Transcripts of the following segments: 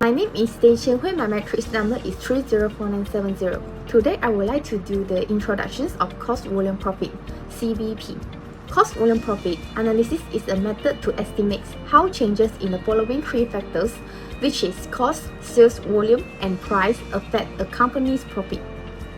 My name is Dei Qian Hui. My matrix number is 304970. Today I would like to do the introductions of cost volume profit, CVP. Cost volume profit analysis is a method to estimate how changes in the following three factors, which is cost, sales volume, and price, affect a company's profit.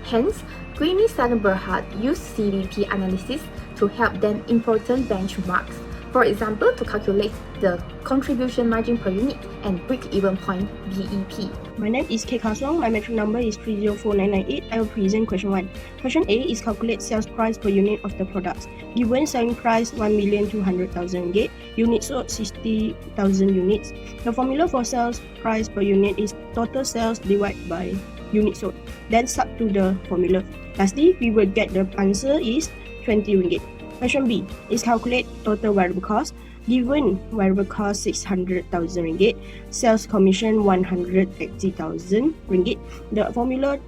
Hence, Greeny Berhad used CVP analysis to help them important benchmarks. For example, to calculate the contribution margin per unit and break-even point BEP. My name is Kar Suang. My metric number is 304998. I will present question 1. Question A is calculate sales price per unit of the products. Given selling price 1,200,000 ringgit, units sold 60,000 units. The formula for sales price per unit is total sales divided by units sold. Then sub to the formula. Lastly, we will get the answer is 20 ringgit. Question B is calculate total variable cost. Given variable cost 600,000 ringgit, sales commission 180,000 ringgit. The formula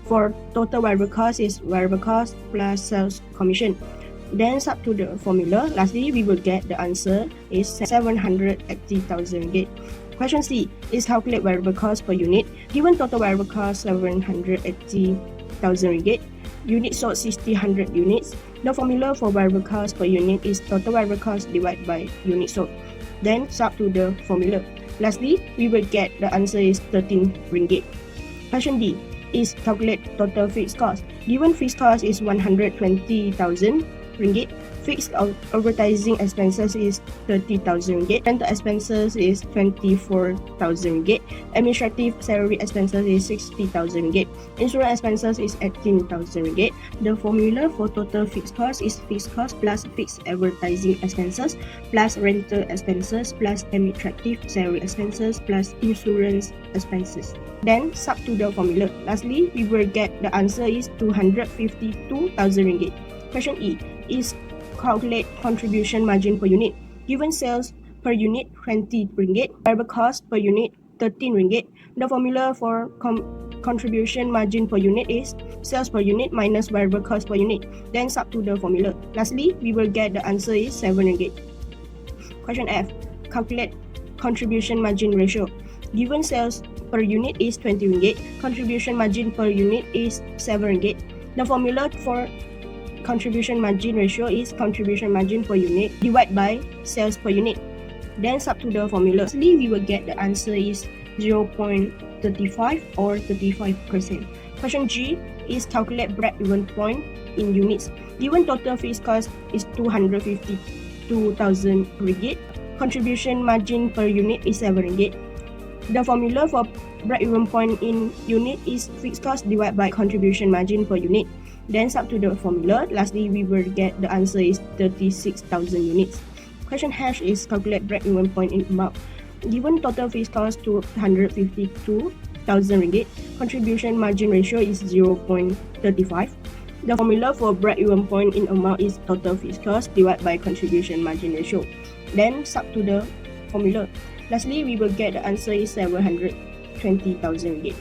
for total variable cost is variable cost plus sales commission. Then sub to the formula. Lastly, we will get the answer is 780,000 ringgit. Question C is calculate variable cost per unit. Given total variable cost 780,000 ringgit, units sold 600 units. The formula for variable cost per unit is total variable cost divided by units sold. Then sub to the formula. Lastly, we will get the answer is 13 ringgit. Question D is calculate total fixed cost. Given fixed cost is 120,000 ringgit, fixed advertising expenses is 30,000 ringgit, rental expenses is 24,000 ringgit, administrative salary expenses is 60,000 ringgit, insurance expenses is 18,000 ringgit. The formula for total fixed cost is fixed cost plus fixed advertising expenses plus rental expenses plus administrative salary expenses plus insurance expenses. Then sub to the formula. Lastly, we will get the answer is 252,000 ringgit. Question E is calculate contribution margin per unit. Given sales per unit 20 ringgit, variable cost per unit 13 ringgit. The formula for contribution margin per unit is sales per unit minus variable cost per unit. Then sub to the formula. Lastly, we will get the answer is 7 ringgit. Question F. Calculate contribution margin ratio. Given sales per unit is 20 ringgit, contribution margin per unit is 7 ringgit. The formula for contribution margin ratio is contribution margin per unit divided by sales per unit. Then sub to the formula. Lastly, we will get the answer is 0.35 or 35%. Question G is calculate break-even point in units. Given total fixed cost is 252,000 ringgit, contribution margin per unit is 7 ringgit. The formula for break-even point in unit is fixed cost divided by contribution margin per unit. Then sub to the formula. Lastly, we will get the answer is 36,000 units. Question H is calculate break-even point in amount. Given total fixed cost 252,000 ringgit, contribution margin ratio is 0.35. The formula for break-even point in amount is total fixed cost divided by contribution margin ratio. Then sub to the formula. Lastly, we will get the answer is 720,000 ringgit.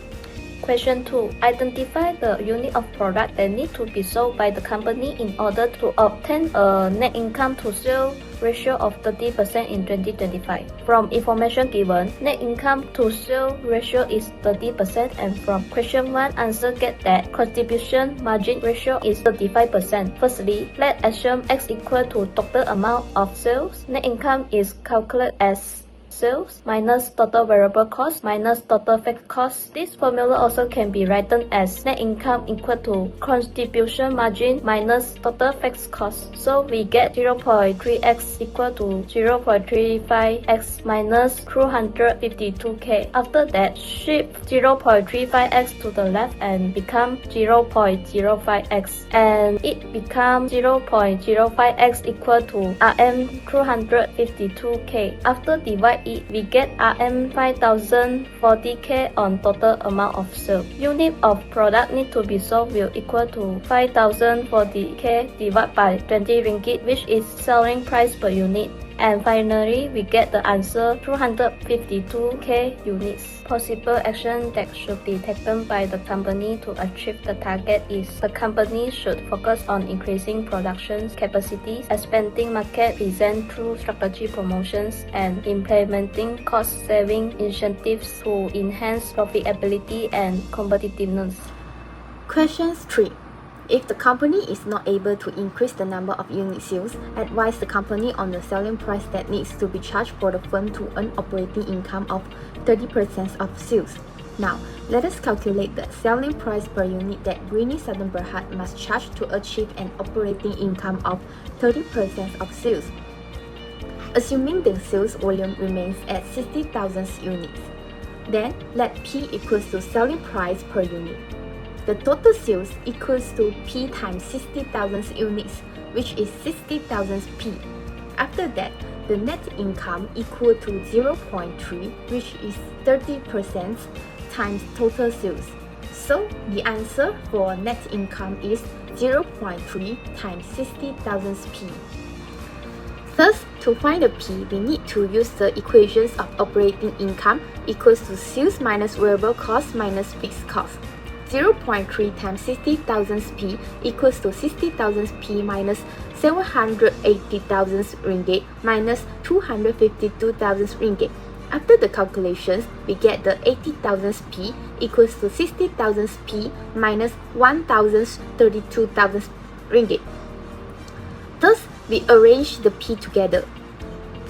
Question 2. Identify the unit of product that need to be sold by the company in order to obtain a net income to sales ratio of 30% in 2025. From information given, net income to sales ratio is 30%, and from question 1, answer get that contribution margin ratio is 35%. Firstly, let's assume X equal to total amount of sales. Net income is calculated as sales minus total variable cost minus total fixed cost. This formula also can be written as net income equal to contribution margin minus total fixed cost. So we get 0.3x equal to 0.35x minus 252k. After that, shift 0.35x to the left and become 0.05x, and it becomes 0.05x equal to Rm 252k. After divide it, we get Rm 5040k on total amount of sale. Unit of product need to be sold will equal to 5040k divided by 20 ringgit, which is selling price per unit. And finally, we get the answer 252k units. Possible action that should be taken by the company to achieve the target is the company should focus on increasing production capacity, expanding market presence through strategy promotions, and implementing cost-saving incentives to enhance profitability and competitiveness. Question 3. If the company is not able to increase the number of unit sales, advise the company on the selling price that needs to be charged for the firm to earn operating income of 30% of sales. Now, let us calculate the selling price per unit that Greeny Southern Berhad must charge to achieve an operating income of 30% of sales. Assuming the sales volume remains at 60,000 units, then let P equals to selling price per unit. The total sales equals to P times 60,000 units, which is 60,000 P. After that, the net income equal to 0.3, which is 30% times total sales. So the answer for net income is 0.3 times 60,000 P. Thus, to find the P, we need to use the equations of operating income equals to sales minus variable cost minus fixed cost. 0.3 times 60,000 P equals to 60,000 P minus 780,000 ringgit minus 252,000 ringgit. After the calculations, we get the 80,000 P equals to 60,000 P minus 1,032,000 ringgit. Thus, we arrange the P together.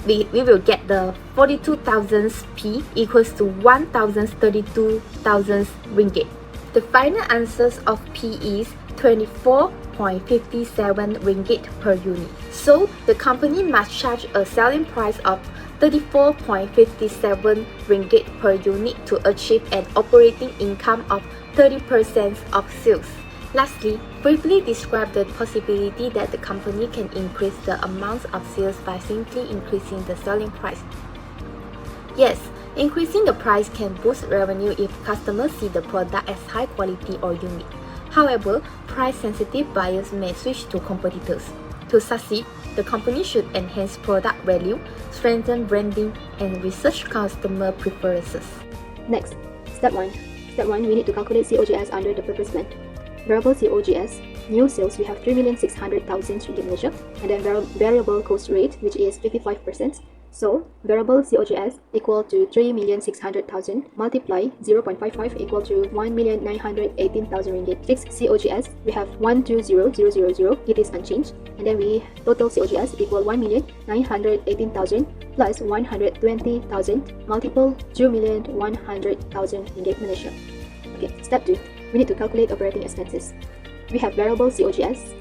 We will get the 42,000 P equals to 1,032,000 ringgit. The final answers of P is 24.57 ringgit per unit. So the company must charge a selling price of 34.57 ringgit per unit to achieve an operating income of 30% of sales. Lastly, briefly describe the possibility that the company can increase the amount of sales by simply increasing the selling price. Yes, increasing the price can boost revenue if customers see the product as high quality or unique. However, price-sensitive buyers may switch to competitors. To succeed, the company should enhance product value, strengthen branding, and research customer preferences. Next, Step 1. Step 1, we need to calculate COGS under the purpose plan. Variable COGS, new sales, we have 3,600,000 ringgit Malaysia, and then variable cost rate, which is 55%. So, variable COGS equal to 3,600,000 multiply 0.55 equal to 1,918,000 ringgit. Fixed COGS, we have 120,000, it is unchanged. And then we total COGS equal 1,918,000 plus 120,000 multiple 2,100,000 ringgit Malaysia. Okay, step 2. We need to calculate operating expenses. We have variable COGS,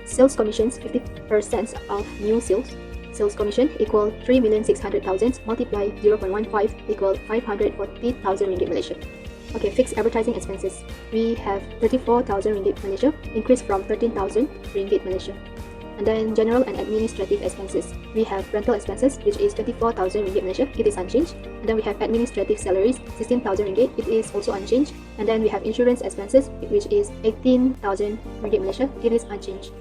sales commissions 50% of new sales. Sales commission equal 3,600,000 multiply 0.15 equal 540,000 ringgit Malaysia. Okay, fixed advertising expenses. We have 34,000 ringgit Malaysia, increased from 13,000 ringgit Malaysia. And then general and administrative expenses. We have rental expenses, which is 24,000 ringgit Malaysia, it is unchanged. And then we have administrative salaries, 16,000 ringgit, it is also unchanged. And then we have insurance expenses, which is 18,000 ringgit Malaysia, it is unchanged.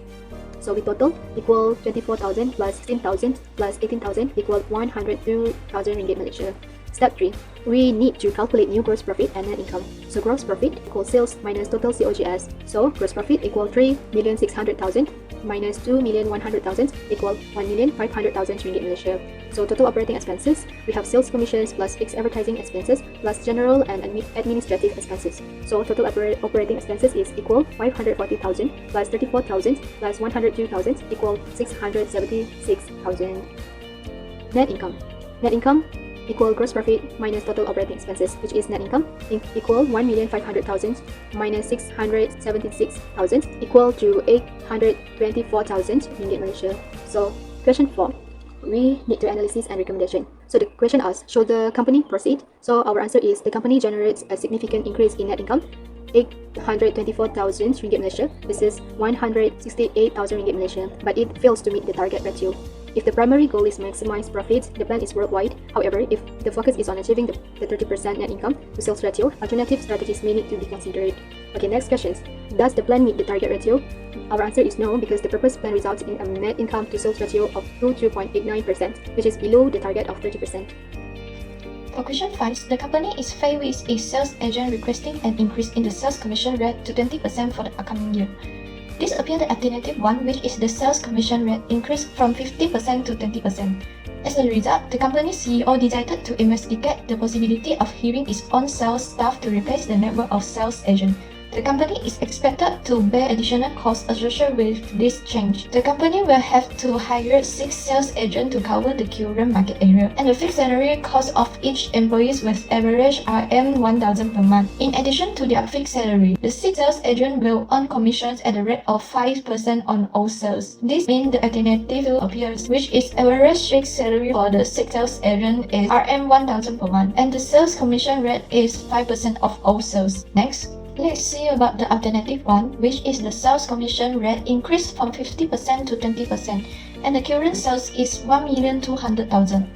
So we total equal 24,000 plus 16,000 plus 18,000 equal 102,000 ringgit Malaysia. Step 3. We need to calculate new gross profit and net income. So gross profit equals sales minus total COGS. So gross profit equal 3,600,000 minus 2,100,000 equal 1,500,000 ringgit Malaysia. So total operating expenses, we have sales commissions plus fixed advertising expenses plus general and administrative expenses. So total operating expenses is equal 540,000 plus 34,000 plus 102,000 equal 676,000. Net income. Net income equal gross profit minus total operating expenses, which is net income equal 1,500,000 minus 676,000 equal to 824,000 ringgit Malaysia. So question 4, we need to analysis and recommendation. So the question asks, should the company proceed? So our answer is the company generates a significant increase in net income, 824,000 ringgit Malaysia. This is 168,000 ringgit Malaysia, but it fails to meet the target ratio. If the primary goal is maximize profits, the plan is worldwide. However, if the focus is on achieving the 30% net income to sales ratio, alternative strategies may need to be considered. Okay, next questions. Does the plan meet the target ratio? Our answer is no, because the proposed plan results in a net income to sales ratio of 22.89%, which is below the target of 30%. For question 5, the company is faced with a sales agent requesting an increase in the sales commission rate to 20% for the upcoming year. This appears the alternative one, which is the sales commission rate increased from 50% to 20%. As a result, the company's CEO decided to investigate the possibility of hiring its own sales staff to replace the network of sales agents. The company is expected to bear additional costs associated with this change. The company will have to hire 6 sales agents to cover the current market area, and the fixed salary cost of each employee will average Rm1,000 per month. In addition to their fixed salary, the 6 sales agents will earn commissions at the rate of 5% on all sales. This means the alternative appears, which is average fixed salary for the 6 sales agents is Rm1,000 per month, and the sales commission rate is 5% of all sales. Next, let's see about the alternative one, which is the sales commission rate increased from 50% to 20%, and the current sales is 1,200,000.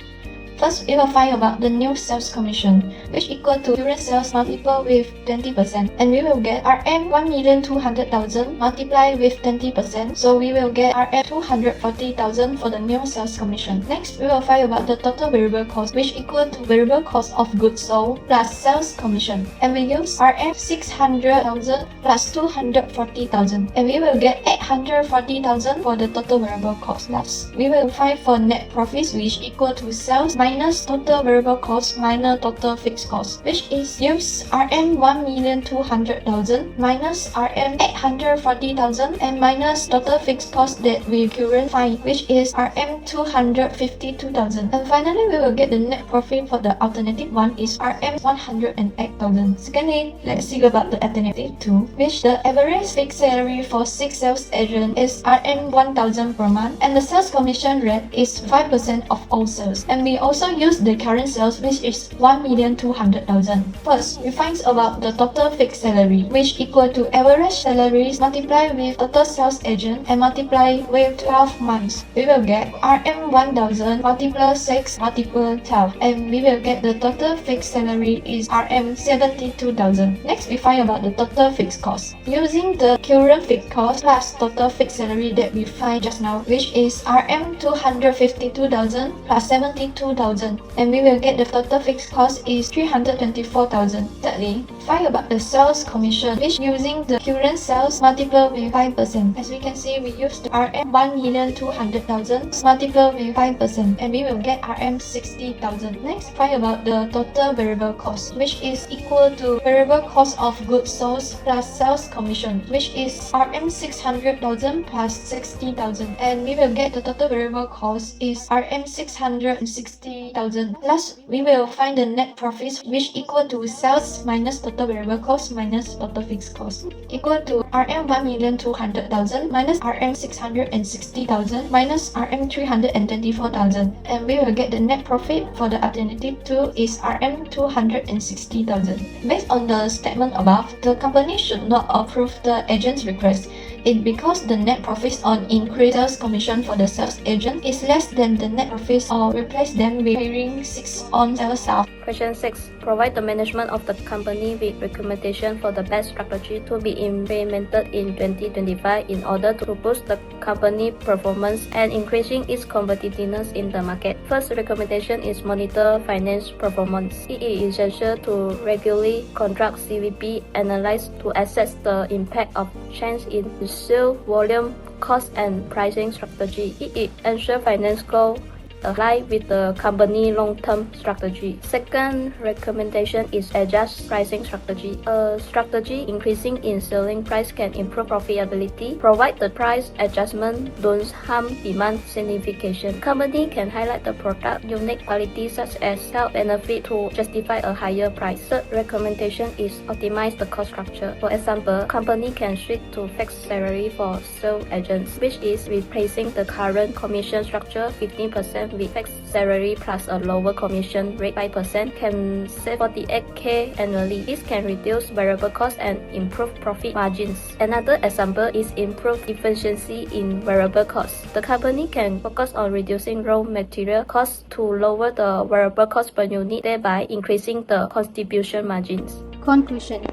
First, we will find about the new sales commission, which equal to current sales multiplied with 20%, and we will get Rm 1,200,000 multiplied with 20%, so we will get Rm 240,000 for the new sales commission. Next, we will find about the total variable cost, which equal to variable cost of goods sold plus sales commission, and we use Rm 600,000 plus 240,000, and we will get 840,000 for the total variable cost. Last, we will find for net profits, which equal to sales minus total variable cost minus total fixed cost, which is use Rm 1,200,000 minus Rm 840,000 and minus total fixed cost that we currently find, which is Rm 252,000. And finally, we will get the net profit for the alternative one is Rm 108,000. Secondly, let's see about the alternative 2, which the average fixed salary for 6 sales agents is Rm 1,000 per month, and the sales commission rate is 5% of all sales. And we also use the current sales, which is 1,200,000. First, we find about the total fixed salary, which equal to average salaries multiplied with total sales agent and multiplied with 12 months. We will get Rm 1,000 multiplied 6 multiplied 12, and we will get the total fixed salary is Rm 72,000. Next, we find about the total fixed cost. Using the current fixed cost plus total fixed salary that we find just now, which is Rm 252,000 plus 72,000, and we will get the total fixed cost is 324,000. Thirdly, find about the sales commission, which using the current sales multiplied with 5%. As we can see, we use the Rm 1,200,000 multiplied with 5%, and we will get Rm 60,000. Next, find about the total variable cost, which is equal to variable cost of goods sold plus sales commission, which is Rm 600,000 plus 60,000, and we will get the total variable cost is Rm 660,000. Last, we will find the net profits, which equal to sales minus total variable cost minus total fixed cost, equal to Rm 1,200,000 minus Rm 660,000 minus Rm 324,000, and we will get the net profit for the alternative 2 is Rm 260,000. Based on the statement above, the company should not approve the agent's request. It because the net profits on increased sales commission for the sales agent is less than the net profits or replace them with hiring 6 on sales staff. Question 6. Provide the management of the company with recommendation for the best strategy to be implemented in 2025 in order to boost the company performance and increasing its competitiveness in the market. First recommendation is monitor finance performance. It is essential to regularly conduct CVP analysis to assess the impact of change in sales volume, cost, and pricing strategy. It ensures finance goals align with the company long-term strategy. Second recommendation is adjust pricing strategy. A strategy increasing in selling price can improve profitability. Provide the price adjustment don't harm demand signification. Company can highlight the product unique qualities such as health benefit to justify a higher price. Third recommendation is optimize the cost structure. For example, company can switch to fixed salary for sales agents, which is replacing the current commission structure 15% with fixed salary plus a lower commission rate 5% can save 48k annually. This can reduce variable costs and improve profit margins. Another example is improve efficiency in variable costs. The company can focus on reducing raw material costs to lower the variable cost per unit, thereby increasing the contribution margins. Conclusion.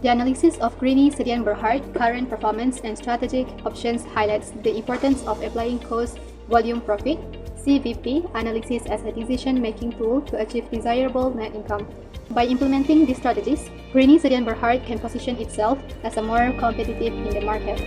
The analysis of Grini Sedian Berhad current performance and strategic options highlights the importance of applying cost volume profit (CVP) analysis as a decision-making tool to achieve desirable net income. By implementing these strategies, Grini Sedian Berhad can position itself as a more competitive in the market.